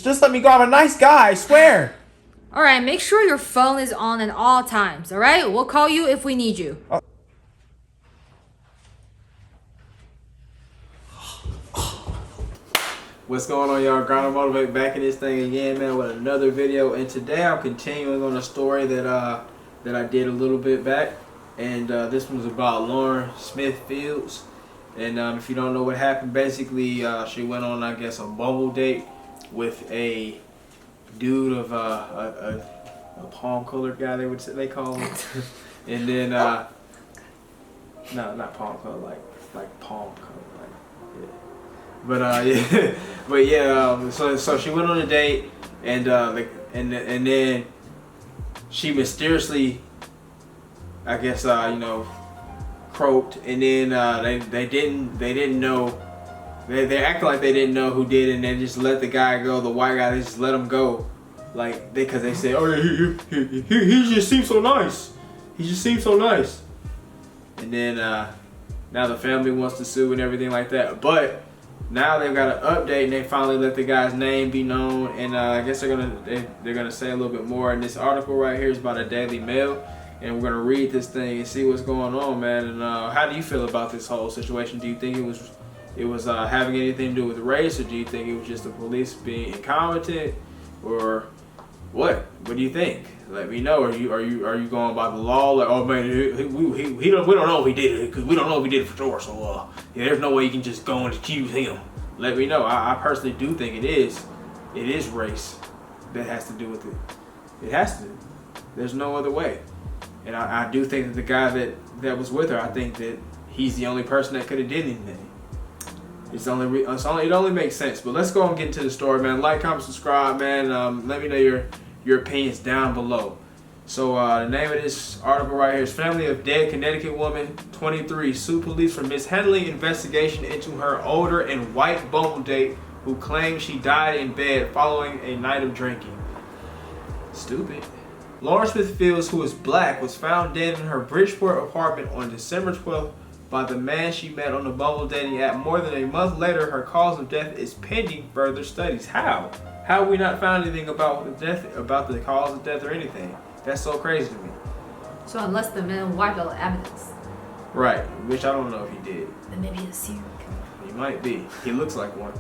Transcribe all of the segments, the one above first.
Just let me go. I'm a nice guy, I swear. Alright, make sure your phone is on at all times, alright? We'll call you if we need you. What's going on, y'all? Grind and Motivate back in this thing again, man, with another video. And today I'm continuing on a story that I did a little bit back. And this one's about Lauren Smith Fields. And if you don't know what happened, basically she went on, I guess, a bubble date with a dude of a palm colored guy, they call him. And then no, not palm colored, like palm colored, like, yeah. But yeah, but yeah. So she went on a date, and and then she mysteriously, I guess, croaked, and then they didn't know. They acted like they didn't know who did it, and they just let the guy go. The white guy, they just let him go, like because they said, oh, he just seems so nice. He just seems so nice. And then now the family wants to sue and everything like that. But now they've got an update, and they finally let the guy's name be known. And I guess they're gonna say a little bit more. And this article right here is about a Daily Mail. And we're gonna read this thing and see what's going on, man. And how do you feel about this whole situation? Do you think it was having anything to do with race, or do you think it was just the police being incompetent, or what? What do you think? Let me know. Are you going by the law? Like, oh man, we don't know if he did it, because we don't know if he did it for sure. So yeah, there's no way you can just go and accuse him. Let me know. I personally do think it is race that has to do with it. It has to. There's no other way. And I do think that the guy that was with her, I think that he's the only person that could have did anything. It only makes sense. But let's go and get into the story, man. Like, comment, subscribe, man. Let me know your opinions down below. So the name of this article right here is Family of Dead Connecticut Woman 23 Sue Police for Mishandling Investigation into Her Older and White Bumble Date Who Claimed She Died in Bed Following a Night of Drinking. Stupid. Lauren Smith Fields, who is black, was found dead in her Bridgeport apartment on December 12th by the man she met on the Bumble dating app. More than a month later, her cause of death is pending further studies. How? How have we not found anything about the cause of death or anything? That's so crazy to me. So unless the man wiped all the evidence. Right, which I don't know if he did. Then maybe he's a serial killer. He might be. He looks like one.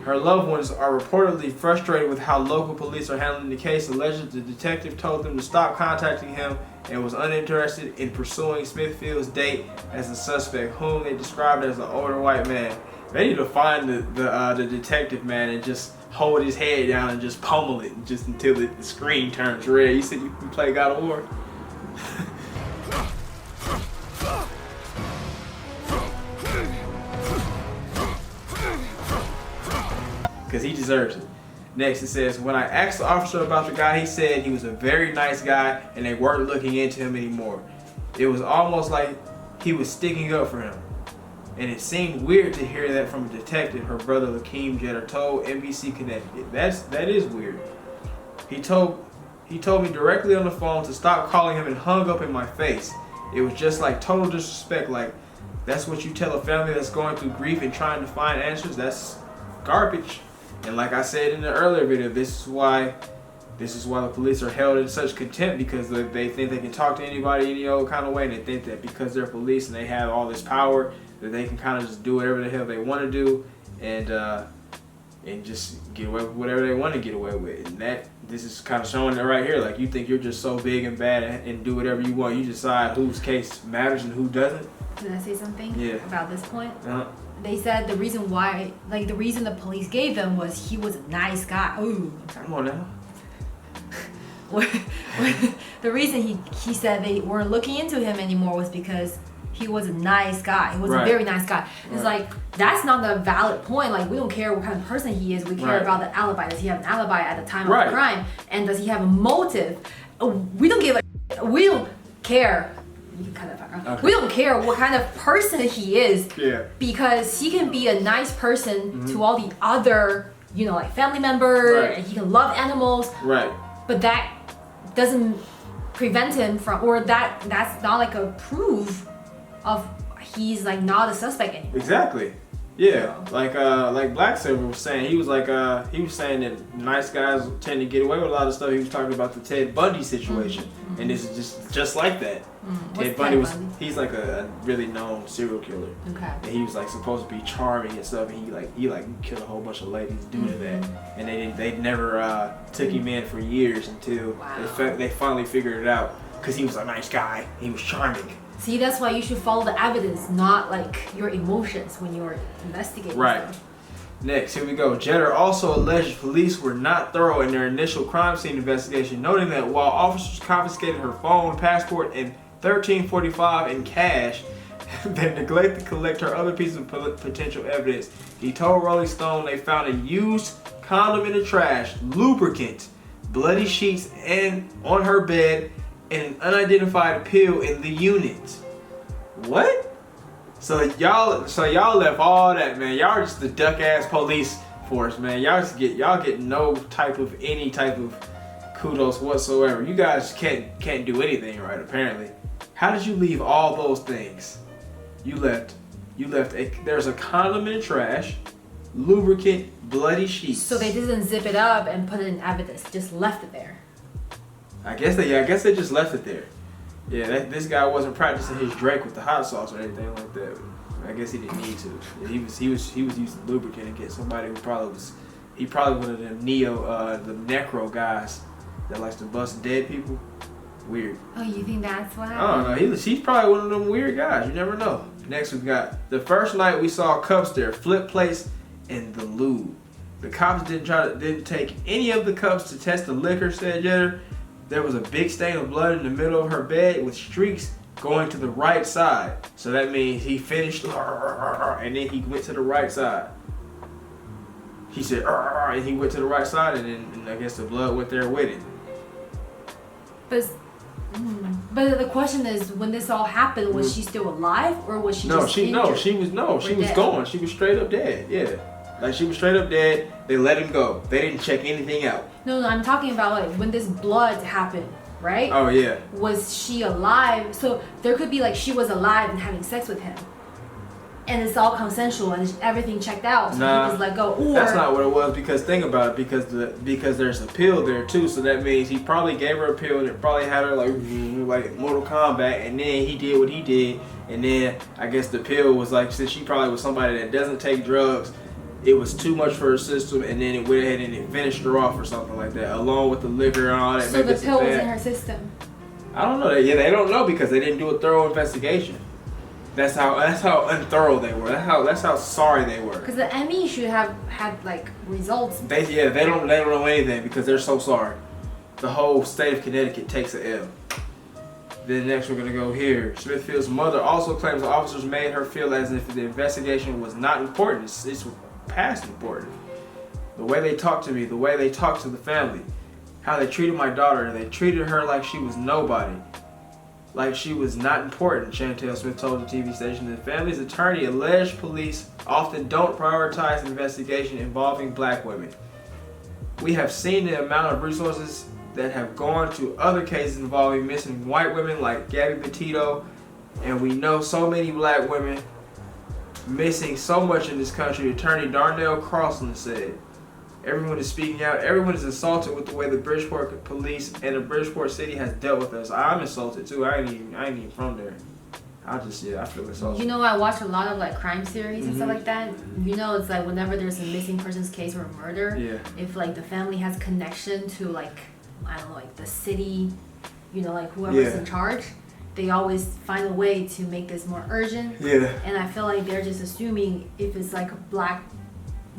Her loved ones are reportedly frustrated with how local police are handling the case. Alleged the detective told them to stop contacting him and was uninterested in pursuing Smithfield's date as a suspect, whom they described as an older white man. They need to find the detective, man, and just hold his head down and just pummel it just until the screen turns red. You said you can play God of War? Because he deserves it. Next it says, when I asked the officer about the guy, he said he was a very nice guy and they weren't looking into him anymore. It was almost like he was sticking up for him. And it seemed weird to hear that from a detective, her brother Lakeem Jeter told NBC Connecticut. That is weird. He told me directly on the phone to stop calling him and hung up in my face. It was just like total disrespect. Like, that's what you tell a family that's going through grief and trying to find answers? That's garbage. And like I said in the earlier video, this is why the police are held in such contempt, because they think they can talk to anybody any old kind of way, and they think that because they're police and they have all this power that they can kind of just do whatever the hell they want to do, and just get away with whatever they want to get away with. And this is kind of showing it right here. Like, you think you're just so big and bad and do whatever you want. You decide whose case matters and who doesn't. Can I say something about this point? They said the reason why, the reason the police gave them was he was a nice guy. Ooh, I'm sorry. Come on now. The reason he said they weren't looking into him anymore was because he was a nice guy. He was a very nice guy. It's like, that's not a valid point. Like, we don't care what kind of person he is. We care about the alibi. Does he have an alibi at the time of the crime? And does he have a motive? We don't give a, we don't care. You can cut that back off. We don't care what kind of person he is, because he can be a nice person to all the other, like family members, and he can love animals. Right. But that doesn't prevent him from, or that's not like a proof of he's like not a suspect anymore. Exactly. Yeah, like Black Silver was saying, he was saying that nice guys tend to get away with a lot of stuff. He was talking about the Ted Bundy situation, and this is just like that. Ted Bundy he's like a really known serial killer. Okay. And he was like supposed to be charming and stuff, and he killed a whole bunch of ladies due to that, and they never took him in for years until they finally figured it out because he was a nice guy, he was charming. See, that's why you should follow the evidence, not like your emotions when you're investigating. Right. Stuff. Next, here we go. Jeter also alleged police were not thorough in their initial crime scene investigation, noting that while officers confiscated her phone, passport, and $13.45 in cash, they neglected to collect her other pieces of potential evidence. He told Rolling Stone they found a used condom in the trash, lubricant, bloody sheets, and on her bed, and an unidentified pill in the unit. What? So y'all left all that, man. Y'all are just the duck ass police force, man. Y'all get no type of any type of kudos whatsoever. You guys can't do anything right, apparently. How did you leave all those things? You left there's a condom in the trash, lubricant, bloody sheets. So they didn't zip it up and put it in evidence, just left it there. I guess they just left it there. Yeah, this guy wasn't practicing his Drake with the hot sauce or anything like that. I guess he didn't need to. Yeah, he was using lubricant to get somebody who probably was one of them the necro guys that likes to bust dead people. Weird. Oh, you think that's what I happened? don't know. He's probably one of them weird guys. You never know. Next we got the first night we saw cups there, flip plates, and the lube. The cops didn't take any of the cups to test the liquor, said Jeter. There was a big stain of blood in the middle of her bed with streaks going to the right side. So that means he finished and then he went to the right side. He said and he went to the right side, and I guess the blood went there with it. But the question is, when this all happened, was she still alive or was she just injured? She was gone. She was straight up dead. Yeah. Like she was straight up dead. They let him go. They didn't check anything out. No, I'm talking about like when this blood happened, right? Oh yeah. Was she alive? So there could be like she was alive and having sex with him, and it's all consensual and everything checked out. So he was let go. Or that's not what it was, because think about it. Because there's a pill there too. So that means he probably gave her a pill and it probably had her like Mortal Kombat, and then he did what he did, and then I guess the pill was like, since she probably was somebody that doesn't take drugs, it was too much for her system, and then it went ahead and it finished her off or something like that, along with the liquor and all that. So the pill was in her system. I don't know that. Yeah, they don't know because they didn't do a thorough investigation. That's how unthorough they were. That's how sorry they were. Because the ME should have had like results. They don't know anything because they're so sorry. The whole state of Connecticut takes an L. Then next we're gonna go here. Smithfield's mother also claims the officers made her feel as if the investigation was not important. It's past important. The way they talked to me, the way they talked to the family, how they treated my daughter, they treated her like she was nobody, like she was not important, Chantel Smith told the TV station. The family's attorney alleged police often don't prioritize investigation involving black women. We have seen the amount of resources that have gone to other cases involving missing white women like Gabby Petito, and we know so many black women missing so much in this country. Attorney Darnell Crossland said, everyone is speaking out. Everyone is insulted with the way the Bridgeport police and the Bridgeport city has dealt with us. I'm insulted too. I ain't even from there. I feel insulted. You know, I watch a lot of like crime series and stuff like that. You know, it's like whenever there's a missing persons case or a murder, if like the family has connection to like, I don't know, like the city, you know, like whoever's in charge, they always find a way to make this more urgent. Yeah. And I feel like they're just assuming if it's like a black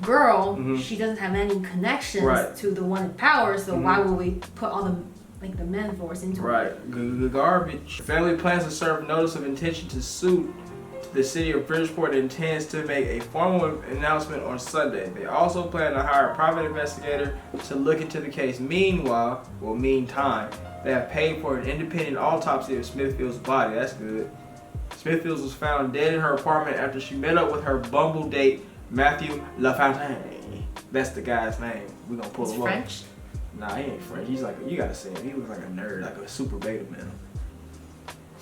girl, she doesn't have any connections to the one in power, so why would we put all the men force into it? Right. Garbage. Family plans to serve notice of intention to sue the city of Bridgeport and intends to make a formal announcement on Sunday. They also plan to hire a private investigator to look into the case. Meanwhile, they have paid for an independent autopsy of Smithfield's body. That's good. Smithfield was found dead in her apartment after she met up with her Bumble date, Matthew Lafountain. That's the guy's name. We're gonna pull him up. French? Nah, he ain't French. He's like, you gotta see him. He looks like a nerd, like a super beta male.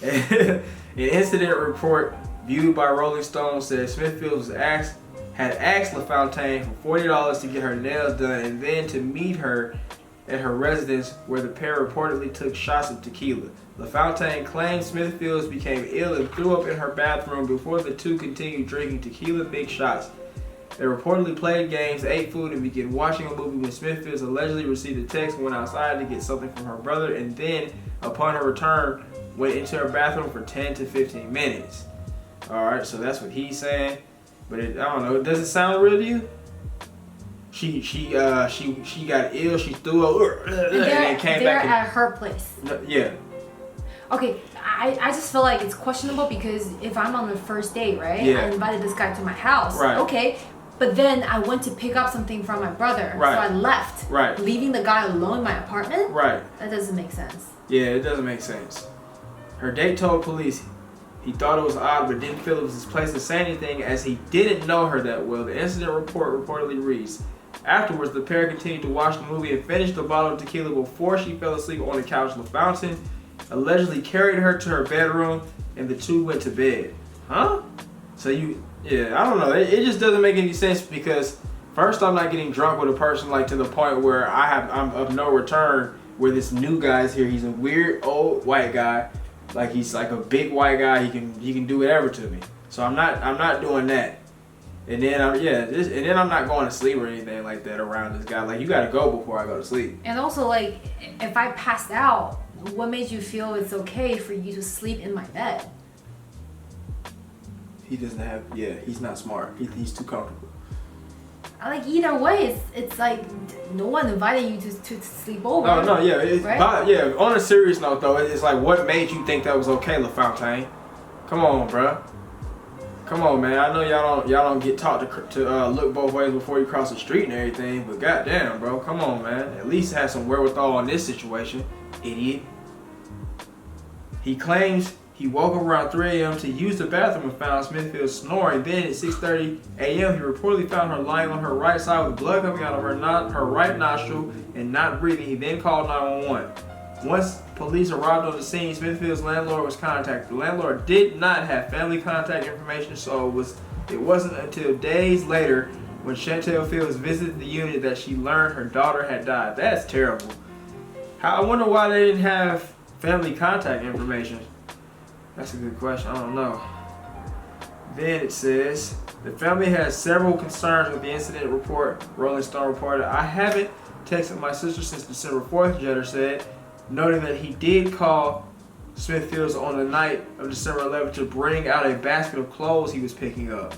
An incident report viewed by Rolling Stone says Smithfield was asked had asked Lafountain for $40 to get her nails done and then to meet her at her residence where the pair reportedly took shots of tequila. Lafountain claimed Smithfields became ill and threw up in her bathroom before the two continued drinking tequila big shots. They reportedly played games, ate food, and began watching a movie when Smithfields allegedly received a text and went outside to get something from her brother, and then, upon her return, went into her bathroom for 10 to 15 minutes. Alright, so that's what he's saying. But I don't know, does it sound real to you? She got ill, she threw up, and then came back. They're at her place. Yeah. Okay, I just feel like it's questionable because if I'm on the first date, right? Yeah. I invited this guy to my house. Right. Okay. But then I went to pick up something from my brother. Right. So I left. Right. Leaving the guy alone in my apartment? Right. That doesn't make sense. Yeah, it doesn't make sense. Her date told police he thought it was odd but didn't feel it was his place to say anything as he didn't know her that well. The incident report reportedly reads, afterwards, the pair continued to watch the movie and finished the bottle of tequila before she fell asleep on the couch. Lafountain allegedly carried her to her bedroom and the two went to bed. Huh? So I don't know. It just doesn't make any sense because first I'm not getting drunk with a person like to the point where I'm of no return where this new guy's here. He's a weird old white guy. Like he's like a big white guy. He can do whatever to me. So I'm not doing that. And then I'm not going to sleep or anything like that around this guy. Like you gotta go before I go to sleep. And also like if I passed out, what made you feel it's okay for you to sleep in my bed? He doesn't have. Yeah, he's not smart. He's too comfortable. Like either way, it's like no one invited you to sleep over. No, yeah, right? Yeah. On a serious note, though, it's like, what made you think that was okay, Lafountain? Come on, bruh. Come on, man. I know y'all don't get taught to look both ways before you cross the street and everything, but goddamn, bro, come on, man. At least have some wherewithal in this situation, idiot. He claims he woke up around 3 a.m. to use the bathroom and found Smithfield snoring. Then at 6:30 a.m. he reportedly found her lying on her right side with blood coming out of her right nostril and not breathing. He then called 911. Once police arrived on the scene, Smithfield's landlord was contacted. The landlord did not have family contact information, so it wasn't until days later when Chantel Fields visited the unit that she learned her daughter had died. That's terrible. I wonder why they didn't have family contact information. That's a good question. I don't know. Then it says, the family has several concerns with the incident report. Rolling Stone reported, I haven't texted my sister since December 4th, Jeter said, noting that he did call Smithfields on the night of December 11th to bring out a basket of clothes he was picking up.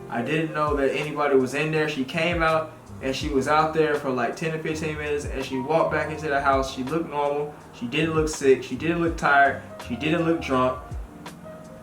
I didn't know that anybody was in there. She came out and she was out there for like 10 to 15 minutes and she walked back into the house. She looked normal. She didn't look sick. She didn't look tired. She didn't look drunk.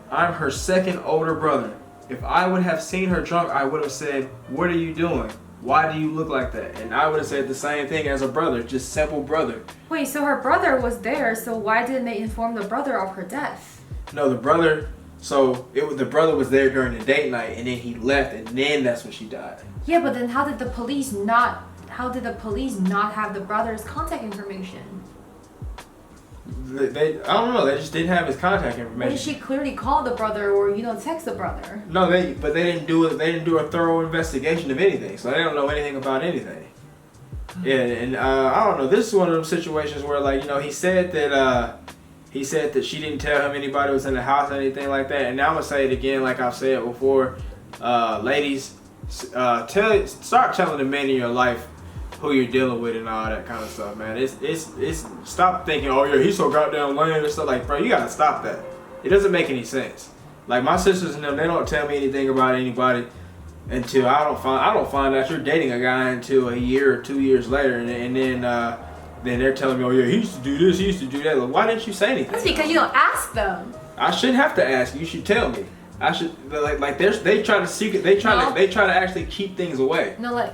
I'm her second older brother. If I would have seen her drunk, I would have said, what are you doing? Why do you look like that? And I would have said the same thing as a brother, just simple brother. Wait, so her brother was there, so why didn't they inform the brother of her death? No, the brother, the brother was there during the date night and then he left and then that's when she died. Yeah, but then how did the police not have the brother's contact information? I don't know, they just didn't have his contact information. Maybe she clearly called the brother or text the brother. No, they didn't do it. They didn't do a thorough investigation of anything, so they don't know anything about anything. Yeah, and I don't know. This is one of those situations where, like, he said that she didn't tell him anybody was in the house or anything like that. And now I'm gonna say it again, like I've said before, ladies, start telling the men in your life who you're dealing with and all that kind of stuff, man. It's stop thinking, oh yeah, he's so goddamn lame and stuff. Like, bro, you gotta stop that. It doesn't make any sense. Like my sisters and them, they don't tell me anything about anybody until I don't find out you're dating a guy until a year or 2 years later, and then they're telling me, oh yeah, he used to do this, he used to do that. Like, why didn't you say anything? That's because you don't ask them. I shouldn't have to ask. You should tell me. I should they try to seek it. They try to actually keep things away. No, like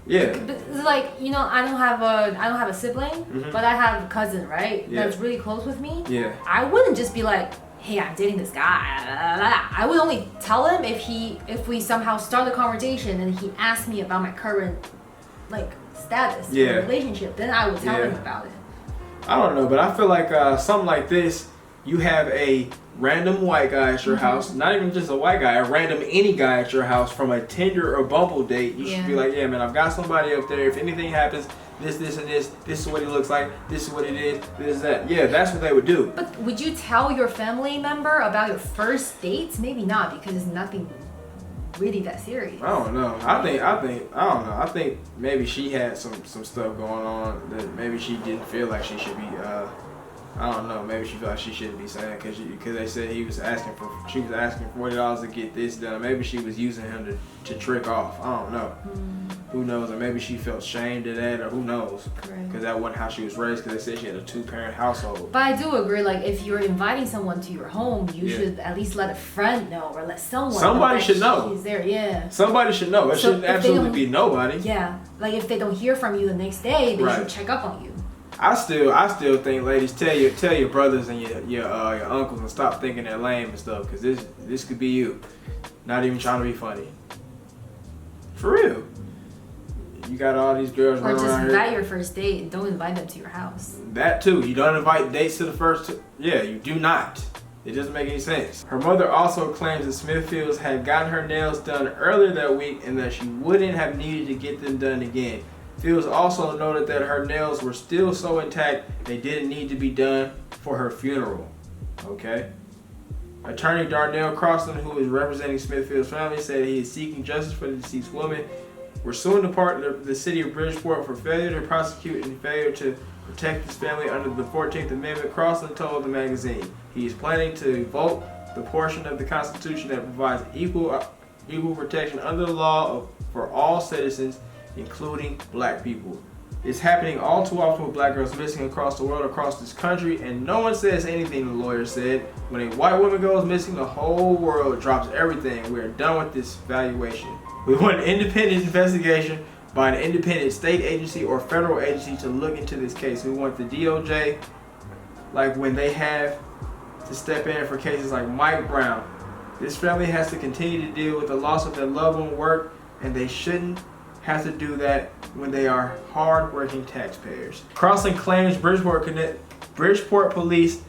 yeah. It's like I don't have a sibling, but I have a cousin, right? Yeah. That's really close with me. Yeah. I wouldn't just be like, hey, I'm dating this guy. I would only tell him if we somehow start a conversation and he asks me about my current status in the relationship. Then I would tell him about it. I don't know, but I feel like something like this, you have a random white guy at your house, not even just a white guy, a random any guy at your house from a Tinder or Bumble date, you should be like, yeah, man, I've got somebody up there. If anything happens, this, and this is what he looks like, this is what it is, this is that. Yeah, that's what they would do. But would you tell your family member about your first dates? Maybe not, because it's nothing really that serious. I don't know. I don't know. I think maybe she had some stuff going on that maybe she didn't feel like she should be. I don't know. Maybe she felt like she shouldn't be saying because they said she was asking $40 to get this done. Maybe she was using him to trick off. I don't know. Who knows? Or maybe she felt shamed of that, or who knows? Because that wasn't how she was raised. Because they said she had a 2-parent household. But I do agree. Like, if you're inviting someone to your home, you should at least let a friend know, or let someone. Somebody should know. She's there. Yeah. Somebody should know. It shouldn't absolutely be nobody. Yeah. Like, if they don't hear from you the next day, they should check up on you. I still think, ladies, tell your brothers and your uncles and stop thinking they're lame and stuff, because this could be you. Not even trying to be funny. For real. You got all these girls running around here. Or just invite your first date and don't invite them to your house. That too. You don't invite dates to the first. Yeah, you do not. It doesn't make any sense. Her mother also claims that Smithfields had gotten her nails done earlier that week and that she wouldn't have needed to get them done again. Fields also noted that her nails were still so intact they didn't need to be done for her funeral. Okay. Attorney Darnell Crossan, who is representing Smithfield's family, said he is seeking justice for the deceased woman. We're suing the city of Bridgeport for failure to prosecute and failure to protect his family under the 14th Amendment, Crossan told the magazine. He is planning to invoke the portion of the Constitution that provides equal protection under the law for all citizens, including black people. It's happening all too often with black girls missing across the world, across this country, and no one says anything, the lawyer said. When a white woman goes missing, the whole world drops everything. We are done with this valuation. We want an independent investigation by an independent state agency or federal agency to look into this case. We want the DOJ, like when they have to step in for cases like Mike Brown. This family has to continue to deal with the loss of their loved one work, and they shouldn't have to do that when they are hard-working taxpayers. Crossan claims Bridgeport police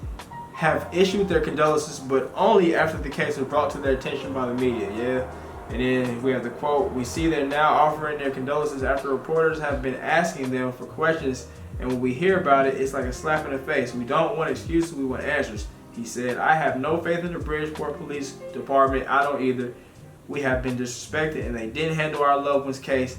have issued their condolences, but only after the case was brought to their attention by the media. Yeah. And then we have the quote, "We see them now offering their condolences after reporters have been asking them for questions, and when we hear about it, it's like a slap in the face. We don't want excuses, we want answers." He said, "I have no faith in the Bridgeport Police Department. I don't either. We have been disrespected, and they didn't handle our loved one's case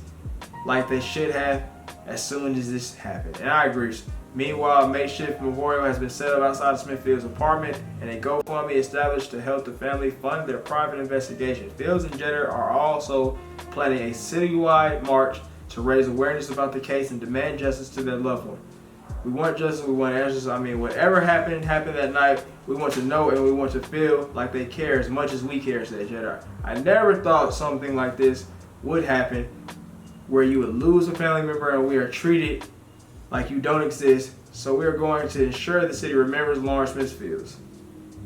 like they should have as soon as this happened." And I agree. Meanwhile, a makeshift memorial has been set up outside of Smithfield's apartment, and a GoFundMe established to help the family fund their private investigation. Fields and Jeter are also planning a citywide march to raise awareness about the case and demand justice to their loved one. We want justice, we want answers. I mean, whatever happened that night, we want to know and we want to feel like they care as much as we care, said Jeter. I never thought something like this would happen, where you would lose a family member and we are treated like you don't exist. So we are going to ensure the city remembers Lawrence Smithfields.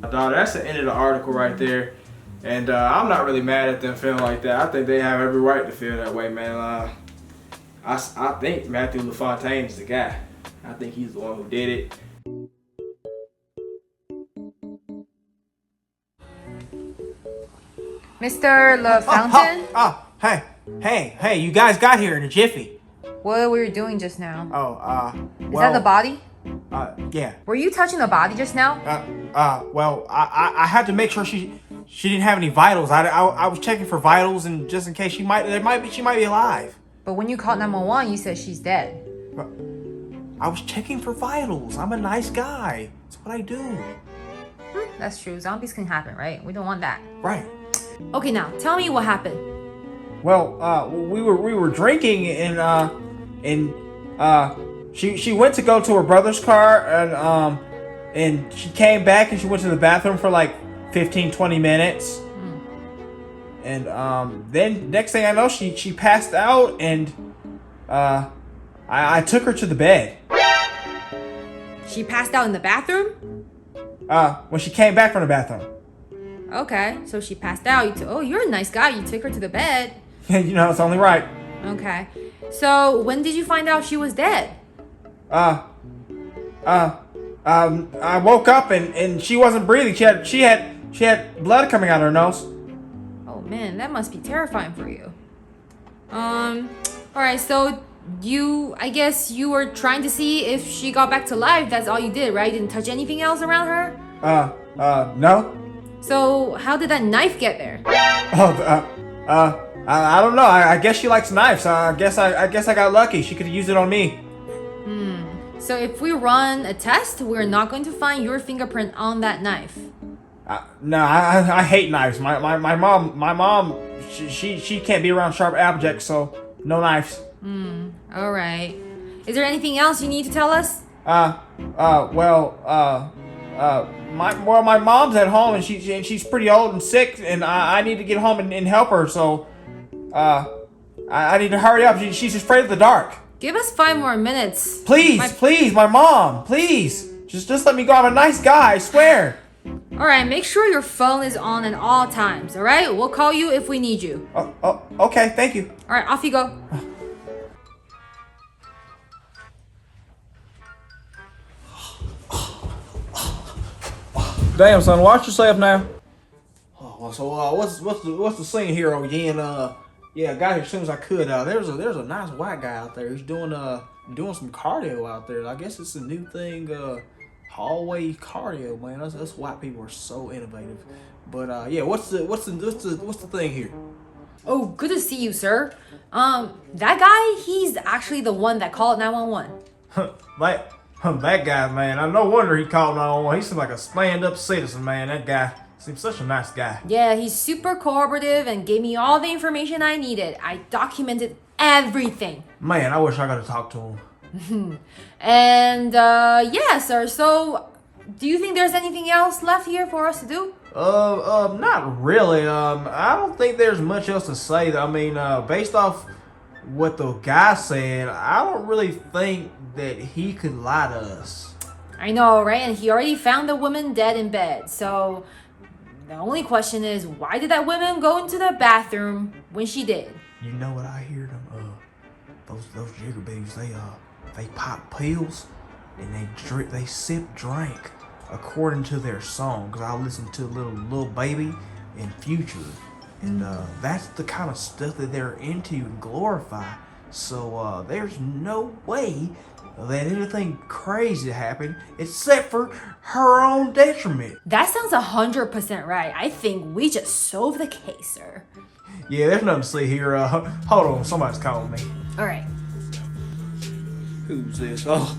Daughter, that's the end of the article right there. And I'm not really mad at them feeling like that. I think they have every right to feel that way, man. I think Matthew Lafountain is the guy. I think he's the one who did it. Mr. Lafountain? Hey, you guys got here in a jiffy. What were you doing just now? Is Is that the body? Yeah. Were you touching the body just now? Well, I had to make sure she didn't have any vitals. I was checking for vitals, and just in case she might be alive. But when you called 911, you said she's dead. I was checking for vitals. I'm a nice guy. That's what I do. That's true. Zombies can happen, right? We don't want that. Right. Okay, now tell me what happened. Well, we were drinking, and she went to go to her brother's car, and she came back and she went to the bathroom for like 15-20 minutes. And then next thing I know, she passed out, and I took her to the bed. She passed out in the bathroom? When she came back from the bathroom. Okay, so she passed out. You're a nice guy. You took her to the bed. You know, it's only right. Okay. So when did you find out she was dead? I woke up and she wasn't breathing. She had blood coming out of her nose. Oh man, that must be terrifying for you. All right, so I guess you were trying to see if she got back to life. That's all you did, right? You didn't touch anything else around her? No. So how did that knife get there? I don't know. I guess she likes knives. I guess I got lucky. She could use it on me. So if we run a test, we're not going to find your fingerprint on that knife. No, I hate knives. My mom, she can't be around sharp objects, so no knives. All right. Is there anything else you need to tell us? My mom's at home and she's pretty old and sick, and I need to get home and help her. So, I need to hurry up. She's afraid of the dark. Give us 5 more minutes. Please, my mom, please. Just let me go. I'm a nice guy, I swear. All right, make sure your phone is on at all times, all right? We'll call you if we need you. Okay, thank you. All right, off you go. Damn, son, watch yourself now. Oh, so what's the scene here again? Yeah, I got here as soon as I could. There's a nice white guy out there. He's doing some cardio out there. I guess it's a new thing. Hallway cardio, man. Us white people are so innovative. But yeah, what's the thing here? Oh, good to see you, sir. That guy, he's actually the one that called 911. That guy, man. No wonder he called 911. He seems like a stand-up citizen, man. That guy seems such a nice guy. Yeah, he's super cooperative and gave me all the information I needed. I documented everything. Man, I wish I got to talk to him. And yeah, sir. So, do you think there's anything else left here for us to do? Not really. I don't think there's much else to say. I mean, based off what the guy said, I don't really think that he could lie to us. I know, right? And he already found the woman dead in bed. So, the only question is, why did that woman go into the bathroom when she did? You know what I hear them? Those jigger babies, they pop pills and they sip drink according to their song. Cause I listen to Little Baby and Future, and that's the kind of stuff that they're into and glorify. So there's no way that anything crazy happened except for her own detriment. That sounds 100% right. I think we just solved the case, sir. Yeah, there's nothing to see here. Hold on, somebody's calling me. All right. Who's this? Oh,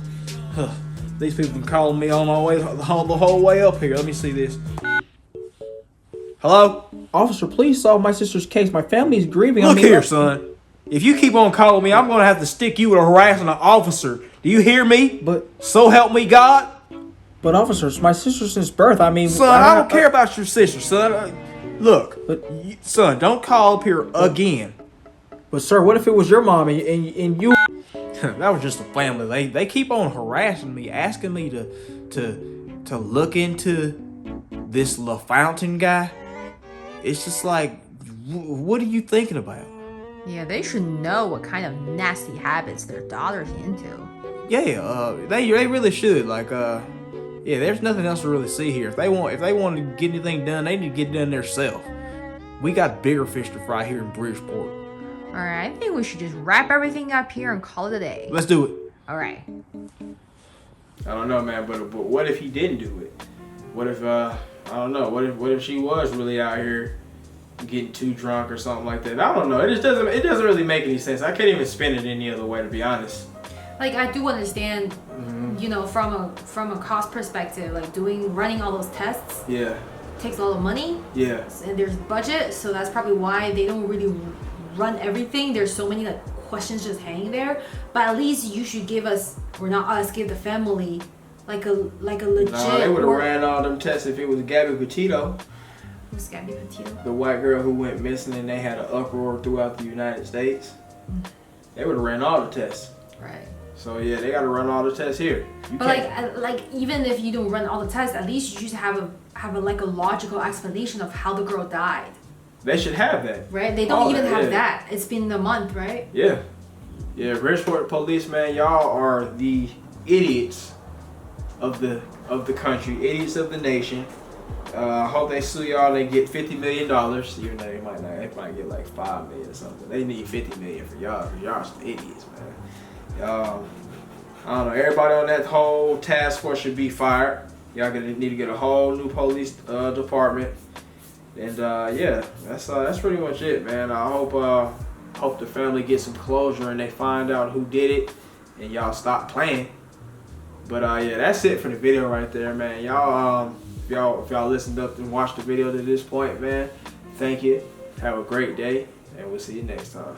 these people been calling me on my way the whole way up here. Let me see this. Hello? Officer, please solve my sister's case. My family is grieving. Look here, son. If you keep on calling me, I'm going to have to stick you with harassing an officer. Do you hear me? But so help me God. But officers, my sister since birth. I mean, son, I don't care about your sister, son. Look, son, don't call up here again. But sir, what if it was your mom and you? That was just a family. They keep on harassing me, asking me to look into this Lafountain guy. It's just like, what are you thinking about? Yeah, they should know what kind of nasty habits their daughter's into. Yeah, they really should. Like, yeah, there's nothing else to really see here. If they want to get anything done, they need to get it done themselves. We got bigger fish to fry here in Bridgeport. All right, I think we should just wrap everything up here and call it a day. Let's do it. All right. I don't know, man, but what if he didn't do it? What if I don't know. What if she was really out here getting too drunk or something like that? I don't know. It doesn't really make any sense. I can't even spin it any other way, to be honest. Like, I do understand, you know, from a cost perspective, like running all those tests. Yeah. Takes a lot of money. Yeah. And there's budget, so that's probably why they don't really run everything. There's so many like questions just hanging there. But at least you should give us, or not us, give the family like a legit. No, they would have ran all them tests if it was Gabby Petito. Who's Gabby Petito? The white girl who went missing and they had an uproar throughout the United States. They would have ran all the tests. Right. So yeah, they got to run all the tests here. But like even if you don't run all the tests, at least you should have a logical explanation of how the girl died. They should have that. Right? They don't even have that. It's been a month, right? Yeah. Yeah, Bridgeport police, man, y'all are the idiots of the country, idiots of the nation. I hope they sue y'all. They get $50 million. Even though they might not, they might get like $5 million or something. They need $50 million for y'all, because y'all some idiots, man. I don't know. Everybody on that whole task force should be fired. Y'all gonna need to get a whole new police department. And yeah, that's pretty much it, man. I hope the family gets some closure and they find out who did it, and y'all stop playing. But yeah, that's it for the video right there, man. Y'all if y'all listened up and watched the video to this point, man, thank you. Have a great day, and we'll see you next time.